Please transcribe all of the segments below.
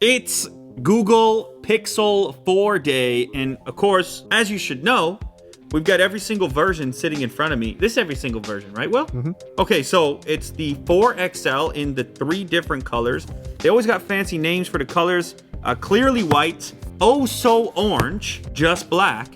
It's Google Pixel 4 Day, and of course, as you should know, we've got every single version sitting in front of me. This is every single version, right, Will? Mm-hmm. Okay, so it's the 4XL in the 3 different colors. They always got fancy names for the colors. Clearly white, oh so orange, just black.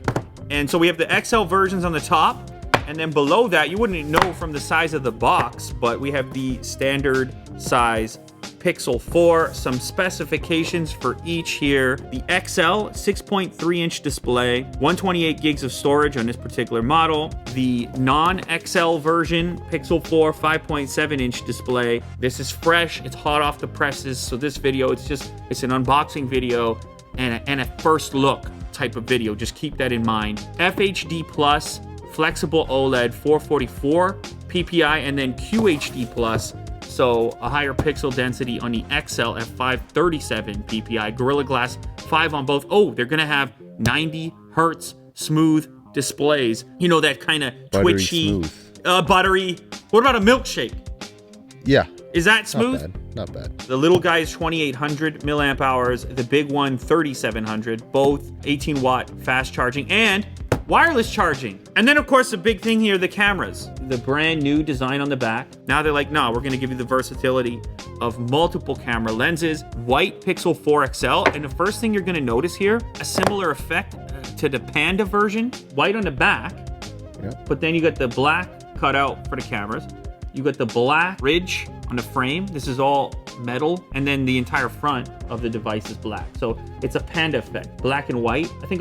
And so we have the XL versions on the top, and then below that, you wouldn't know from the size of the box, but we have the standard size Pixel 4, some specifications for each here. The XL 6.3-inch display, 128 gigs of storage on this particular model. The non-XL version, Pixel 4 5.7-inch display. This is fresh, it's hot off the presses, so this video, it's an unboxing video and a first look type of video. Just keep that in mind. FHD Plus, flexible OLED 444 PPI, and then QHD Plus, so a higher pixel density on the XL at 537 PPI. Gorilla Glass 5 on both. Oh, they're gonna have 90 hertz smooth displays. You know, that kind of twitchy, buttery. What about a milkshake? Yeah. Is that smooth? Not bad. The little guy is 2800 milliamp hours. The big one, 3700. Both 18 watt fast charging and wireless charging. And then, of course, the big thing here, the cameras. The brand new design on the back. Now they're like, no, we're going to give you the versatility of multiple camera lenses. White Pixel 4 XL. And the first thing you're going to notice here, a similar effect to the Panda version. White on the back. Yep. But then you got the black cutout for the cameras. You got the black ridge on the frame. This is all metal. And then the entire front of the device is black. So it's a Panda effect, black and white. I think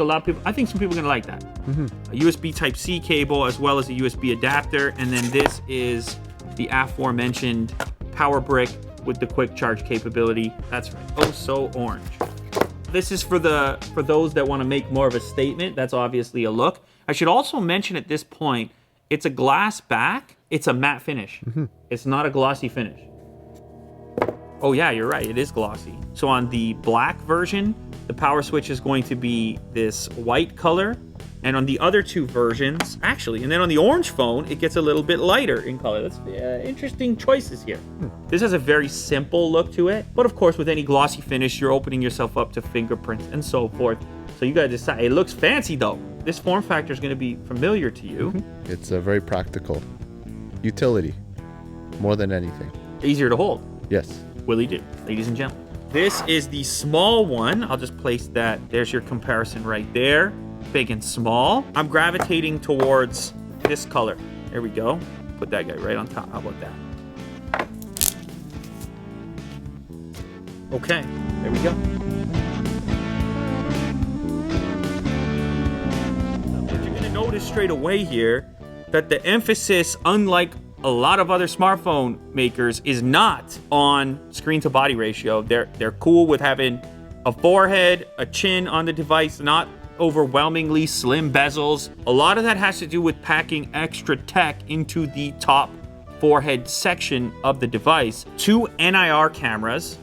some people are gonna like that. Mm-hmm. A USB Type-C cable as well as a USB adapter. And then this is the aforementioned power brick with the quick charge capability. That's right, oh so orange. This is for those that wanna make more of a statement. That's obviously a look. I should also mention at this point, it's a glass back. It's a matte finish. Mm-hmm. It's not a glossy finish. Oh yeah, you're right, it is glossy. So on the black version, the power switch is going to be this white color. And on the other two versions, actually, and then on the orange phone, it gets a little bit lighter in color. That's interesting choices here. This has a very simple look to it. But of course, with any glossy finish, you're opening yourself up to fingerprints and so forth. So you gotta decide. It looks fancy though. This form factor is gonna be familiar to you. Mm-hmm. It's very practical. Utility, more than anything. Easier to hold. Yes. Willy do, ladies and gentlemen. This is the small one. I'll just place that. There's your comparison right there. Big and small. I'm gravitating towards this color. There we go. Put that guy right on top. How about that? Okay, there we go. But you're gonna notice straight away here that the emphasis, unlike a lot of other smartphone makers, is not on screen to body ratio. They're cool with having a forehead, a chin on the device, not overwhelmingly slim bezels. A lot of that has to do with packing extra tech into the top forehead section of the device. 2 NIR cameras,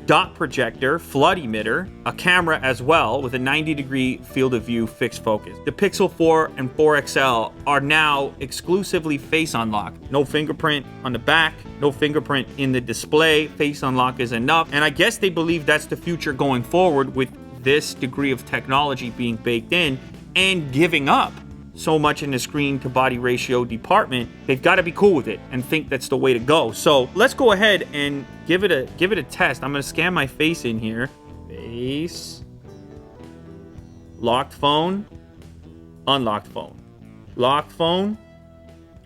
dot projector, flood emitter, a camera as well with a 90-degree field of view fixed focus. The Pixel 4 and 4 XL are now exclusively face unlock. No fingerprint on the back, no fingerprint in the display. Face unlock is enough. And I guess they believe that's the future going forward with this degree of technology being baked in and giving up so much in the screen to body ratio department. They've got to be cool with it and think that's the way to go. So let's go ahead and give it a test. I'm going to scan my face in here. Face, locked phone, unlocked phone, locked phone,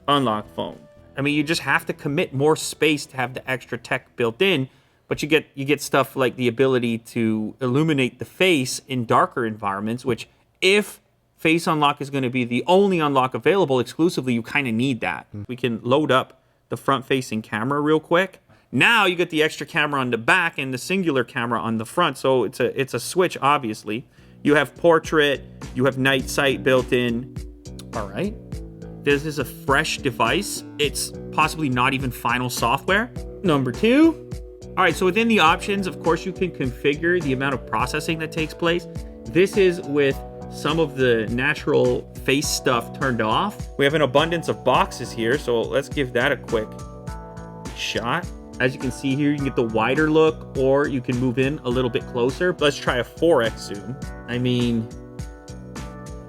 unlocked phone. I mean, you just have to commit more space to have the extra tech built in, but you get stuff like the ability to illuminate the face in darker environments, which if face unlock is going to be the only unlock available exclusively, you kind of need that. We can load up the front-facing camera real quick. Now you get the extra camera on the back and the singular camera on the front, so it's a switch, obviously. You have portrait, you have night sight built in. All right. This is a fresh device. It's possibly not even final software. Number 2. All right, so within the options, of course, you can configure the amount of processing that takes place. This is with some of the natural face stuff turned off. We have an abundance of boxes here, so let's give that a quick shot. As you can see here, you can get the wider look, or you can move in a little bit closer. Let's try a 4x zoom. I mean,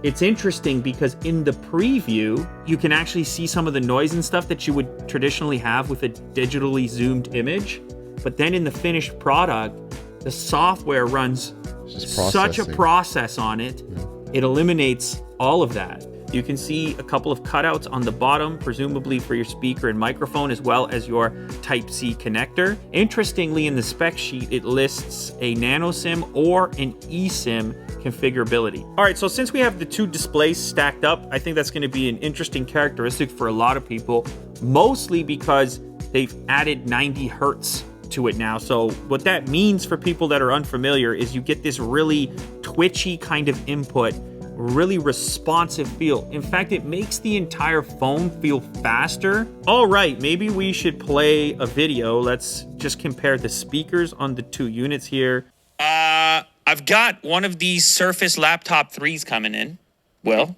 it's interesting because in the preview, you can actually see some of the noise and stuff that you would traditionally have with a digitally zoomed image. But then in the finished product, the software runs such a process on it, it eliminates all of that. You can see a couple of cutouts on the bottom, presumably for your speaker and microphone, as well as your Type-C connector. Interestingly, in the spec sheet, it lists a nano SIM or an eSIM configurability. All right, so since we have the two displays stacked up, I think that's gonna be an interesting characteristic for a lot of people, mostly because they've added 90 hertz to it now. So what that means for people that are unfamiliar is you get this really twitchy kind of input, really responsive feel. In fact, it makes the entire phone feel faster. All right, maybe we should play a video. Let's just compare the speakers on the two units here. I've got one of these Surface Laptop 3s coming in. Well,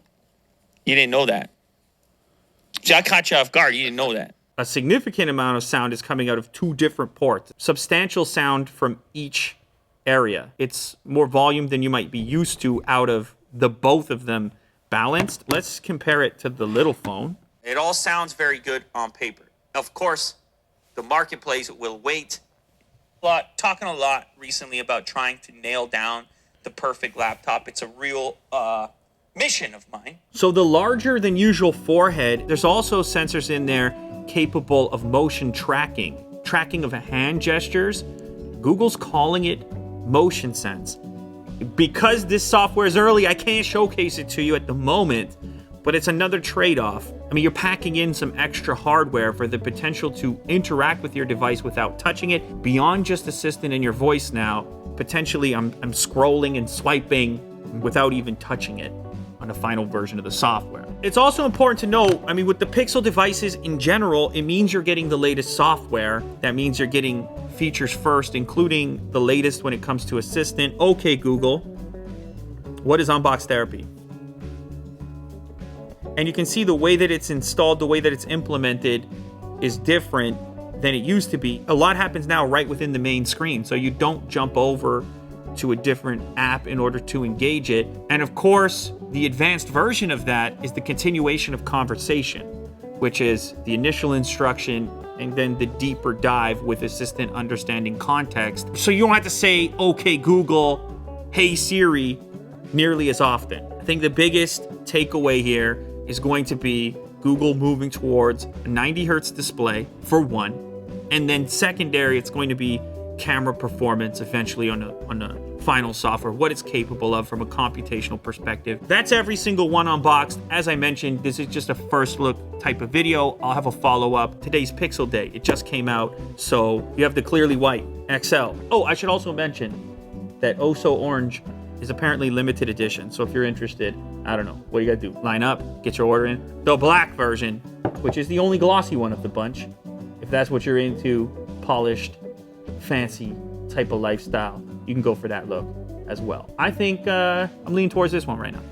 you didn't know that. See, I caught you off guard. You didn't know that. A significant amount of sound is coming out of two different ports. Substantial sound from each area. It's more volume than you might be used to out of the both of them balanced. Let's compare it to the little phone. It all sounds very good on paper. Of course, the marketplace will wait. Talking a lot recently about trying to nail down the perfect laptop. It's a real mission of mine. So the larger than usual forehead, there's also sensors in there capable of motion tracking of hand gestures. Google's calling it motion sense. Because this software is early, I can't showcase it to you at the moment, but it's another trade-off. I mean, you're packing in some extra hardware for the potential to interact with your device without touching it. Beyond just Assistant and your voice now, potentially I'm scrolling and swiping without even touching it on the final version of the software. It's also important to note, I mean, with the Pixel devices in general, it means you're getting the latest software. That means you're getting features first, including the latest when it comes to Assistant. Okay, Google, what is Unbox Therapy? And you can see the way that it's installed, the way that it's implemented is different than it used to be. A lot happens now right within the main screen, so you don't jump over to a different app in order to engage it. And of course, the advanced version of that is the continuation of conversation, which is the initial instruction and then the deeper dive with Assistant understanding context. So you don't have to say, okay, Google, hey, Siri, nearly as often. I think the biggest takeaway here is going to be Google moving towards a 90 hertz display, for one. And then secondary, it's going to be camera performance eventually on a final software, what it's capable of from a computational perspective. That's every single one unboxed. As I mentioned, this is just a first look type of video. I'll have a follow-up. Today's Pixel Day. It just came out, so you have the clearly white XL. Oh, I should also mention that Oh So Orange is apparently limited edition. So if you're interested, I don't know, what do you gotta do? Line up, get your order in. The black version, which is the only glossy one of the bunch, if that's what you're into, polished, fancy type of lifestyle, you can go for that look as well. I think I'm leaning towards this one right now.